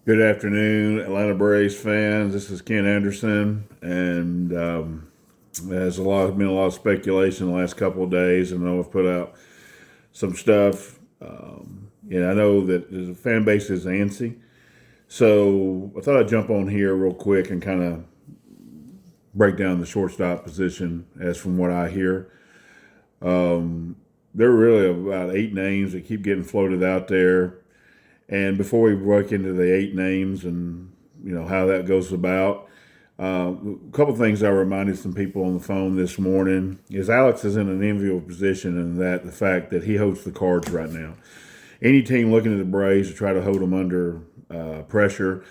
Good afternoon, Atlanta Braves fans. This is Ken Anderson, and there's been a lot of speculation the last couple of days, and I know I've put out some stuff. I know that the fan base is antsy, so I thought I'd jump on here real quick and kind of break down the shortstop position. As from what I hear, there are really about 8 names that keep getting floated out there. And before we break into the 8 names and how that goes about, a couple of things I reminded some people on the phone this morning is Alex is in an enviable position in that the fact that he holds the cards right now. Any team looking at the Braves to try to hold them under pressure,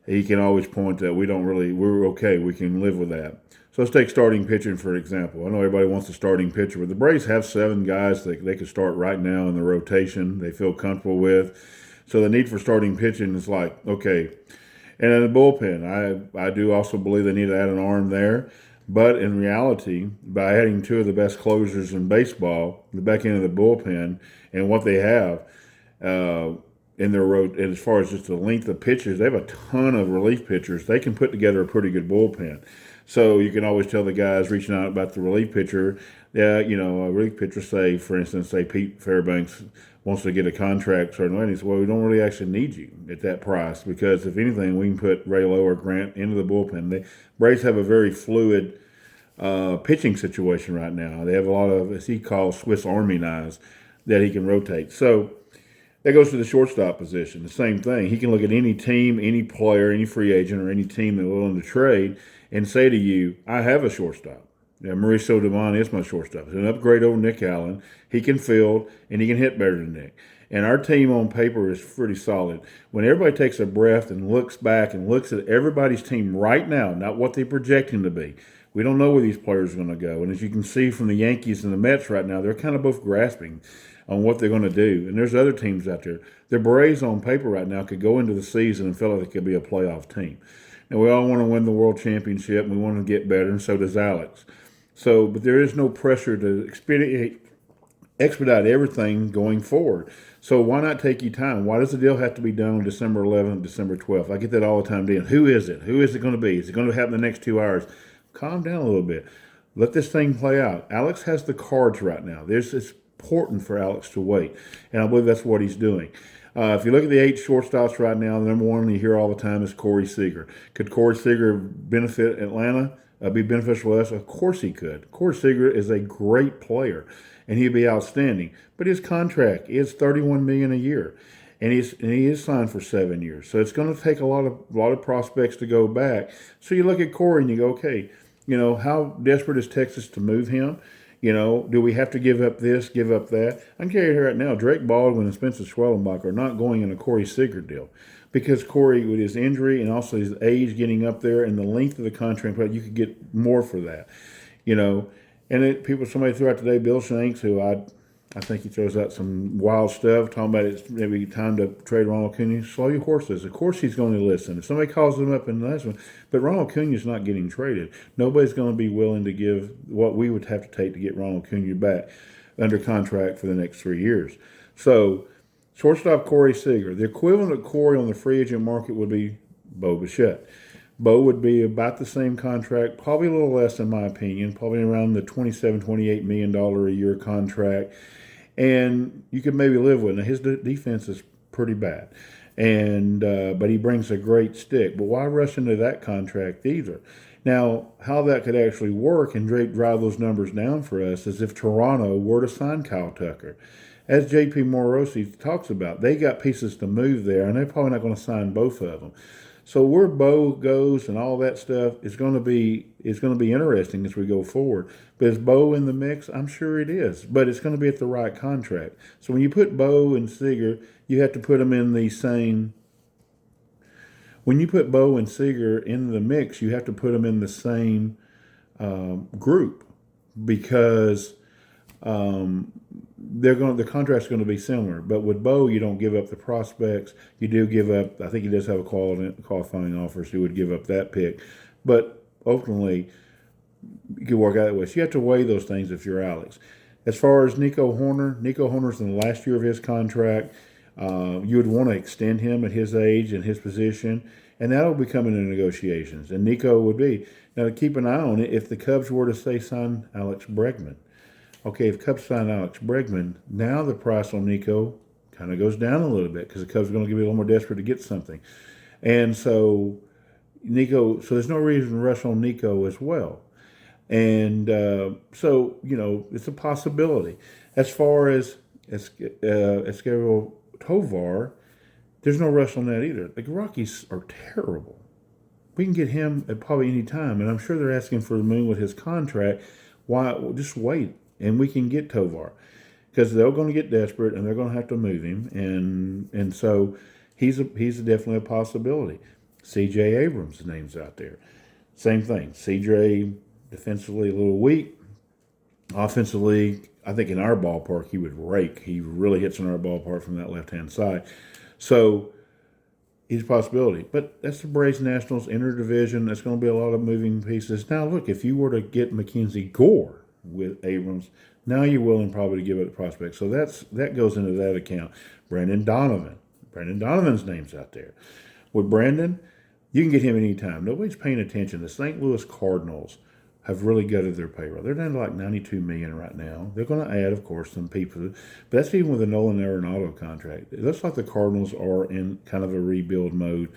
he can always point that we're okay, we can live with that. So let's take starting pitching for example. I know everybody wants a starting pitcher, but the Braves have 7 guys that they could start right now in the rotation they feel comfortable with. So the need for starting pitching is like, okay. And in the bullpen, I do also believe they need to add an arm there. But in reality, by adding 2 of the best closers in baseball, the back end of the bullpen, and what they have uh, in their road, and as far as just the length of pitchers, they have a ton of relief pitchers. They can put together a pretty good bullpen. So you can always tell the guys reaching out about the relief pitcher. Yeah, a relief pitcher, for instance, Pete Fairbanks wants to get a contract certain way. And he says, well, we don't really actually need you at that price because if anything, we can put Ray Lowe or Grant into the bullpen. The Braves have a very fluid pitching situation right now. They have a lot of, as he calls, Swiss Army knives that he can rotate. So that goes to the shortstop position. The same thing. He can look at any team, any player, any free agent, or any team that's willing to trade and say to you, I have a shortstop. Yeah, Mauricio Dubon is my shortstop. It's an upgrade over Nick Allen. He can field and he can hit better than Nick. And our team on paper is pretty solid. When everybody takes a breath and looks back and looks at everybody's team right now, not what they're projecting to be, we don't know where these players are going to go. And as you can see from the Yankees and the Mets right now, they're kind of both grasping on what they're going to do. And there's other teams out there. The Braves on paper right now could go into the season and feel like they could be a playoff team. Now, we all want to win the world championship and we want to get better, and so does Alex. So, but there is no pressure to expedite everything going forward. So why not take your time? Why does the deal have to be done on December 11th, December 12th? I get that all the time. Dan, who is it? Who is it going to be? Is it going to happen in the next 2 hours? Calm down a little bit. Let this thing play out. Alex has the cards right now. It's important for Alex to wait, and I believe that's what he's doing. If you look at the 8 shortstops right now, the number one you hear all the time is Corey Seager. Could Corey Seager benefit Atlanta? Be beneficial to us? Of course he could. Corey Seager is a great player, and he'd be outstanding. But his contract is $31 million a year, and he is signed for 7 years. So it's going to take a lot of prospects to go back. So you look at Corey and you go, okay, how desperate is Texas to move him? Do we have to give up this, give up that? I can tell you right now, Drake Baldwin and Spencer Schwellenbach are not going in a Corey Seager deal because Corey, with his injury and also his age getting up there and the length of the contract, you could get more for that. You know, somebody threw out today, Bill Shanks, who I think he throws out some wild stuff, talking about it's maybe time to trade Ronald Acuna. Slow your horses. Of course he's going to listen. If somebody calls him up in the last one, but Ronald Acuna's not getting traded. Nobody's going to be willing to give what we would have to take to get Ronald Acuna back under contract for the next 3 years. So, shortstop Corey Seager. The equivalent of Corey on the free agent market would be Bo Bichette. Bo would be about the same contract, probably a little less in my opinion, probably around the $27-28 million a year contract. And you could maybe live with it. Now, his defense is pretty bad, and but he brings a great stick. But why rush into that contract either? Now, how that could actually work and drive those numbers down for us is if Toronto were to sign Kyle Tucker. As JP Morosi talks about, they got pieces to move there, and they're probably not going to sign both of them. So where Bo goes and all that stuff is going to be interesting as we go forward. But is Bo in the mix? I'm sure it is, but it's going to be at the right contract. So when you put Bo and Seager, you have to put them in the same. When you put Bo and Seager in the mix, you have to put them in the same group because the contract's going to be similar. But with Bo, you don't give up the prospects. You do give up. I think he does have a qualifying offer, so you would give up that pick. But ultimately, you could work out that way. So you have to weigh those things if you're Alex. As far as Nico Hoerner's in the last year of his contract. You would want to extend him at his age and his position, and that'll be coming into negotiations. And Nico would be. Now, to keep an eye on it, if the Cubs were to say sign Alex Bregman, okay, if Cubs sign Alex Bregman, now the price on Nico kind of goes down a little bit because the Cubs are going to be a little more desperate to get something. And so so there's no reason to rush on Nico as well. And so, it's a possibility. As far as Escobar Tovar, there's no rush on that either. The Rockies are terrible. We can get him at probably any time, and I'm sure they're asking for the moon with his contract. Why? Well, just wait, and we can get Tovar because they're going to get desperate and they're going to have to move him, and so he's definitely a possibility. C.J. Abrams' name's out there. Same thing. C.J. defensively a little weak. Offensively, I think in our ballpark he would rake. He really hits in our ballpark from that left-hand side. So he's a possibility. But that's the Braves Nationals interdivision. That's going to be a lot of moving pieces. Now, look, if you were to get Mackenzie Gore with Abrams, now you're willing probably to give it a prospect. So that goes into that account. Brandon Donovan. Brandon Donovan's name's out there. With Brandon, you can get him anytime. Nobody's paying attention. The St. Louis Cardinals have really gutted their payroll. They're down to like $92 million right now. They're going to add, of course, some people, but that's even with a Nolan Arenado contract. It looks like the Cardinals are in kind of a rebuild mode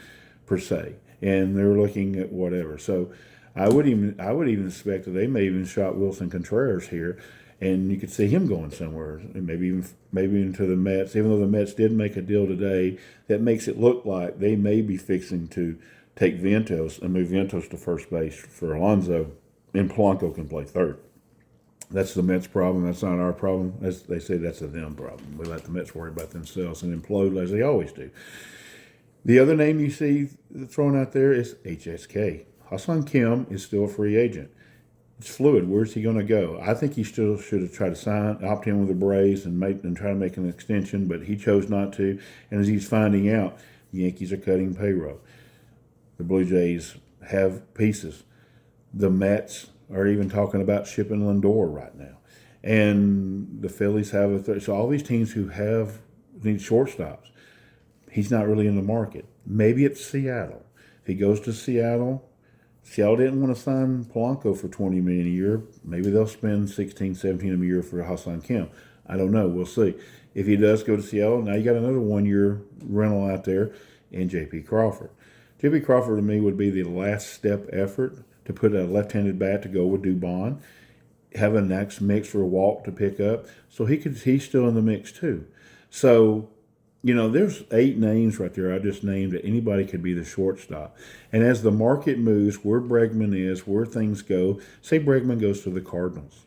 per se, and they're looking at whatever. So I would even suspect that they may even shop Wilson Contreras here, and you could see him going somewhere, and maybe into the Mets. Even though the Mets did make a deal today that makes it look like they may be fixing to take Vientos and move Vientos to first base for Alonso, and Polanco can play third. That's the Mets' problem. That's not our problem. As they say, that's a them problem. We let the Mets worry about themselves and implode as they always do. The other name you see thrown out there is HSK. Ha-Seong Kim is still a free agent. It's fluid. Where's he going to go? I think he still should have tried to opt in with the Braves and try to make an extension, but he chose not to. And as he's finding out, the Yankees are cutting payroll. The Blue Jays have pieces. The Mets are even talking about shipping Lindor right now. And the Phillies have a third. So all these teams who need shortstops, he's not really in the market. Maybe it's Seattle. If he goes to Seattle didn't want to sign Polanco for $20 million a year. Maybe they'll spend $16, $17 a year for Ha-Seong Kim. I don't know. We'll see. If he does go to Seattle, now you got another 1-year rental out there in J.P. Crawford. J.P. Crawford to me would be the last step effort to put a left-handed bat to go with Dubon, have a next mix for a walk to pick up. So he's still in the mix too. So, there's 8 names right there I just named that anybody could be the shortstop. And as the market moves, where Bregman is, where things go, say Bregman goes to the Cardinals.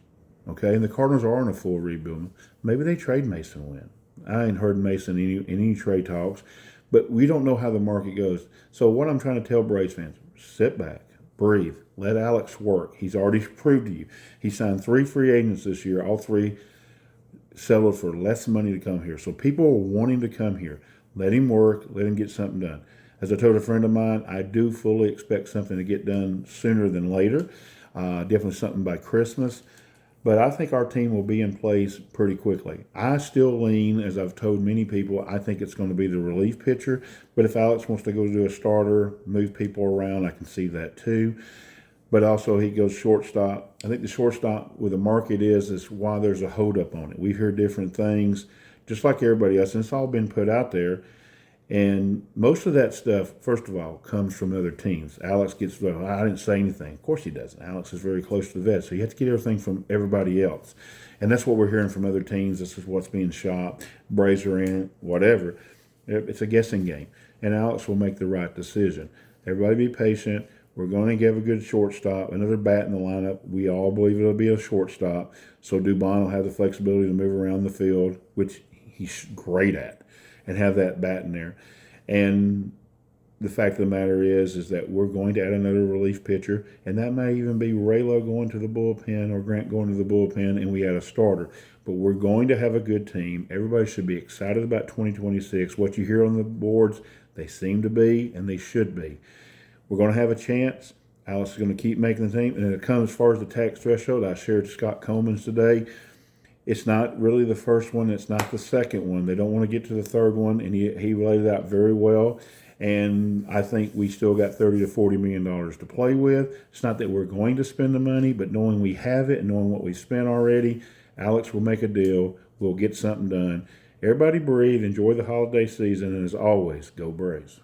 Okay, and the Cardinals are in a full rebuild. Maybe they trade Mason Wynn. I ain't heard Mason in any trade talks, but we don't know how the market goes. So what I'm trying to tell Braves fans, sit back, breathe, let Alex work. He's already proved to you. He signed 3 free agents this year. All 3 settled for less money to come here. So people are wanting to come here. Let him work. Let him get something done. As I told a friend of mine, I do fully expect something to get done sooner than later. Definitely something by Christmas. But I think our team will be in place pretty quickly. I still lean, as I've told many people, I think it's going to be the relief pitcher. But if Alex wants to go do a starter, move people around, I can see that too. But also he goes shortstop. I think the shortstop with the market is why there's a holdup on it. We've heard different things, just like everybody else, and it's all been put out there. And most of that stuff, first of all, comes from other teams. Alex gets, well, I didn't say anything. Of course he doesn't. Alex is very close to the vet, so you have to get everything from everybody else. And that's what we're hearing from other teams. This is what's being shopped. Braves are in it, whatever. It's a guessing game. And Alex will make the right decision. Everybody be patient. We're going to give a good shortstop, another bat in the lineup. We all believe it'll be a shortstop. So Dubon will have the flexibility to move around the field, which he's great at, and have that bat in there. And the fact of the matter is that we're going to add another relief pitcher, and that may even be Raylo going to the bullpen or Grant going to the bullpen, and we add a starter. But we're going to have a good team. Everybody should be excited about 2026. What you hear on the boards, they seem to be, and they should be. We're going to have a chance. Alex is going to keep making the team. And it comes as far as the tax threshold, I shared Scott Coleman's today. It's not really the first one. It's not the second one. They don't want to get to the third one, and he laid it out very well. And I think we still got $30 to $40 million to play with. It's not that we're going to spend the money, but knowing we have it and knowing what we spent already, Alex will make a deal. We'll get something done. Everybody breathe, enjoy the holiday season, and as always, go Braves.